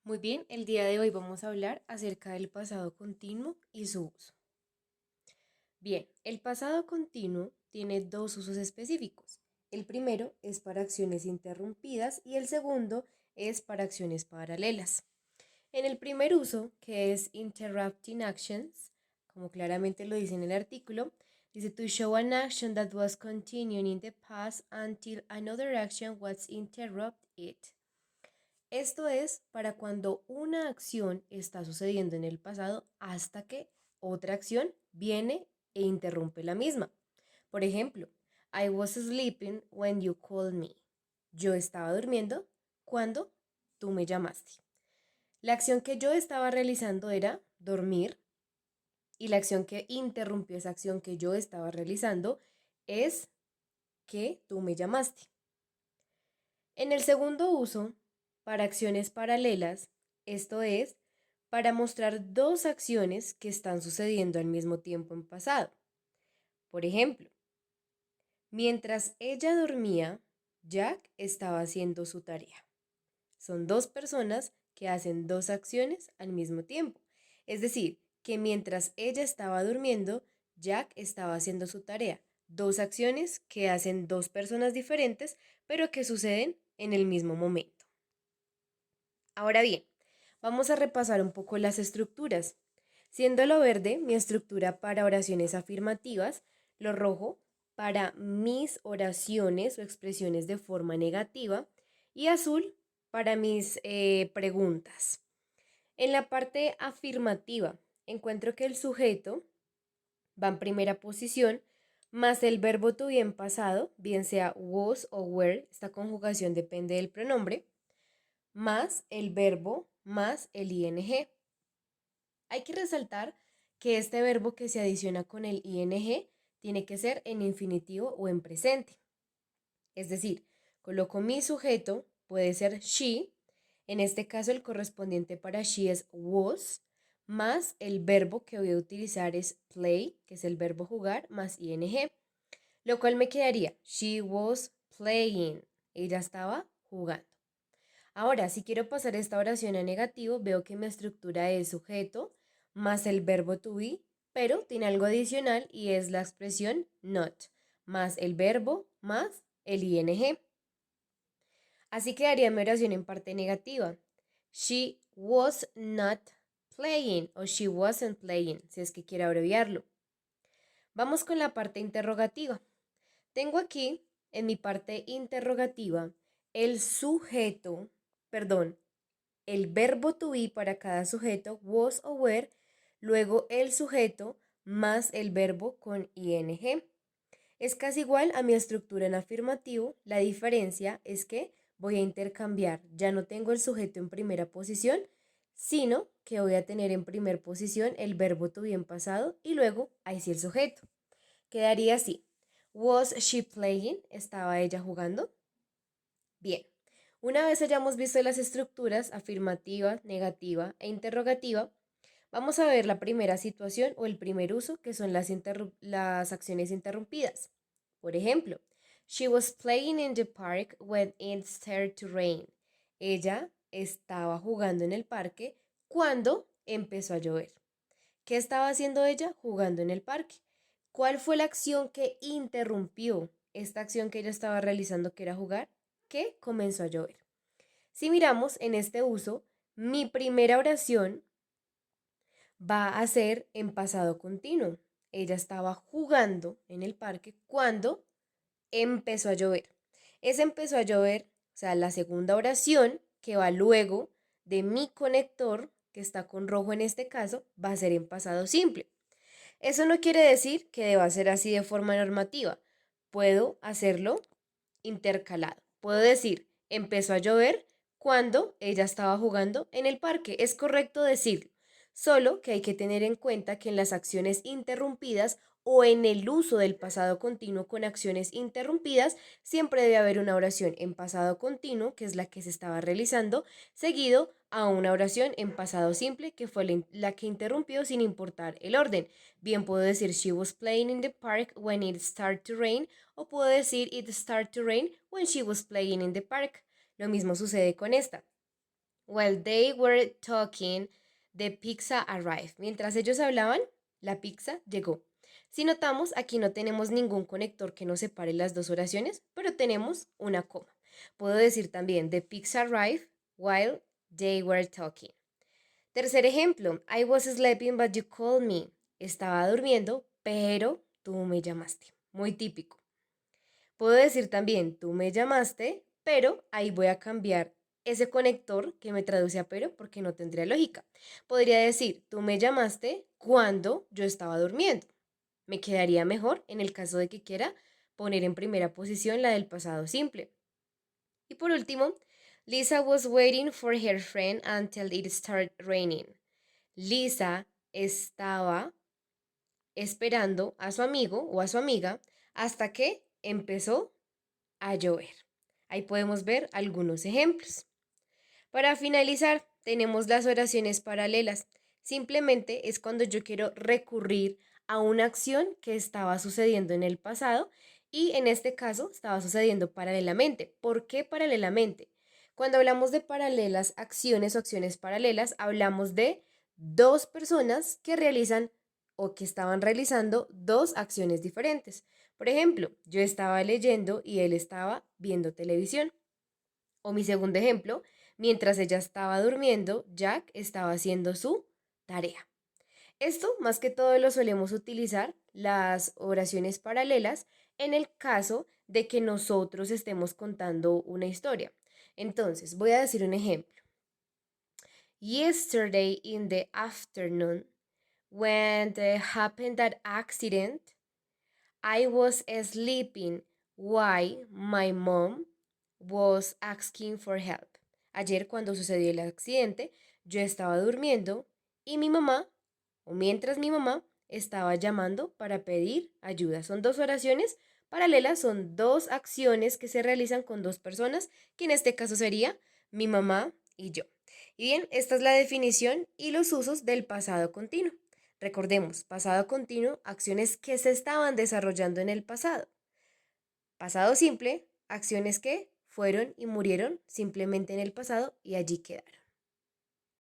Muy bien, el día de hoy vamos a hablar acerca del pasado continuo y su uso. Bien, el pasado continuo tiene dos usos específicos. El primero es para acciones interrumpidas y el segundo es para acciones paralelas. En el primer uso, que es interrupting actions, como claramente lo dice en el artículo, dice to show an action that was continuing in the past until another action was interrupted it. Esto es para cuando una acción está sucediendo en el pasado hasta que otra acción viene e interrumpe la misma. Por ejemplo, I was sleeping when you called me. Yo estaba durmiendo cuando tú me llamaste. La acción que yo estaba realizando era dormir y la acción que interrumpió esa acción que yo estaba realizando es que tú me llamaste. En el segundo uso, para acciones paralelas, esto es, para mostrar dos acciones que están sucediendo al mismo tiempo en pasado. Por ejemplo, mientras ella dormía, Jack estaba haciendo su tarea. Son dos personas que hacen dos acciones al mismo tiempo. Es decir, que mientras ella estaba durmiendo, Jack estaba haciendo su tarea. Dos acciones que hacen dos personas diferentes, pero que suceden en el mismo momento. Ahora bien, vamos a repasar un poco las estructuras. Siendo lo verde mi estructura para oraciones afirmativas, lo rojo para mis oraciones o expresiones de forma negativa y azul para mis preguntas. En la parte afirmativa, encuentro que el sujeto va en primera posición, más el verbo to be en pasado, bien sea was o were, esta conjugación depende del pronombre, más el verbo, más el ing. Hay que resaltar que este verbo que se adiciona con el ing tiene que ser en infinitivo o en presente. Es decir, coloco mi sujeto, puede ser she, en este caso el correspondiente para she es was, más el verbo que voy a utilizar es play, que es el verbo jugar, más ing, lo cual me quedaría she was playing, ella estaba jugando. Ahora, si quiero pasar esta oración a negativo, veo que mi estructura es sujeto más el verbo to be, pero tiene algo adicional y es la expresión not, más el verbo más el ing. Así quedaría mi oración en parte negativa. She was not playing o she wasn't playing, si es que quiero abreviarlo. Vamos con la parte interrogativa. Tengo aquí, en mi parte interrogativa, el sujeto, perdón, el verbo to be para cada sujeto, was o were, luego el sujeto más el verbo con ing. Es casi igual a mi estructura en afirmativo, la diferencia es que voy a intercambiar, ya no tengo el sujeto en primera posición, sino que voy a tener en primera posición el verbo to be en pasado y luego ahí sí el sujeto. Quedaría así. Was she playing? ¿Estaba ella jugando? Bien. Una vez hayamos visto las estructuras afirmativa, negativa e interrogativa, vamos a ver la primera situación o el primer uso, que son las acciones interrumpidas. Por ejemplo, she was playing in the park when it started to rain. Ella estaba jugando en el parque cuando empezó a llover. ¿Qué estaba haciendo ella? Jugando en el parque. ¿Cuál fue la acción que interrumpió esta acción que ella estaba realizando, que era jugar? Que comenzó a llover. Si miramos en este uso, mi primera oración va a ser en pasado continuo. Ella estaba jugando en el parque cuando empezó a llover. Ese empezó a llover, o sea, la segunda oración que va luego de mi conector, que está con rojo en este caso, va a ser en pasado simple. Eso no quiere decir que deba ser así de forma normativa. Puedo hacerlo intercalado. Puedo decir, empezó a llover cuando ella estaba jugando en el parque. Es correcto decirlo, solo que hay que tener en cuenta que en las acciones interrumpidas o en el uso del pasado continuo con acciones interrumpidas, siempre debe haber una oración en pasado continuo, que es la que se estaba realizando, seguido a una oración en pasado simple, que fue la que interrumpió sin importar el orden. Bien puedo decir, she was playing in the park when it started to rain, o puedo decir, it started to rain when she was playing in the park. Lo mismo sucede con esta. While they were talking, the pizza arrived. Mientras ellos hablaban, la pizza llegó. Si notamos, aquí no tenemos ningún conector que nos separe las dos oraciones, pero tenemos una coma. Puedo decir también, the pizza arrived while they were talking. Tercer ejemplo, I was sleeping but you called me. Estaba durmiendo, pero tú me llamaste. Muy típico. Puedo decir también, tú me llamaste, pero ahí voy a cambiar ese conector que me traduce a pero porque no tendría lógica. Podría decir, tú me llamaste cuando yo estaba durmiendo. Me quedaría mejor en el caso de que quiera poner en primera posición la del pasado simple. Y por último, Lisa was waiting for her friend until it started raining. Lisa estaba esperando a su amigo o a su amiga hasta que empezó a llover. Ahí podemos ver algunos ejemplos. Para finalizar, tenemos las oraciones paralelas. Simplemente es cuando yo quiero recurrir a una acción que estaba sucediendo en el pasado y en este caso estaba sucediendo paralelamente. ¿Por qué paralelamente? Cuando hablamos de paralelas acciones o acciones paralelas, hablamos de dos personas que realizan o que estaban realizando dos acciones diferentes. Por ejemplo, yo estaba leyendo y él estaba viendo televisión. O mi segundo ejemplo, mientras ella estaba durmiendo, Jack estaba haciendo su tarea. Esto más que todo lo solemos utilizar las oraciones paralelas en el caso de que nosotros estemos contando una historia. Entonces, voy a decir un ejemplo. Yesterday in the afternoon, when happened that accident, I was sleeping while my mom was asking for help. Ayer cuando sucedió el accidente, yo estaba durmiendo y mi mamá, o mientras mi mamá, estaba llamando para pedir ayuda. Son dos oraciones paralelas, son dos acciones que se realizan con dos personas, que en este caso sería mi mamá y yo. Y bien, esta es la definición y los usos del pasado continuo. Recordemos, pasado continuo, acciones que se estaban desarrollando en el pasado. Pasado simple, acciones que fueron y murieron simplemente en el pasado y allí quedaron.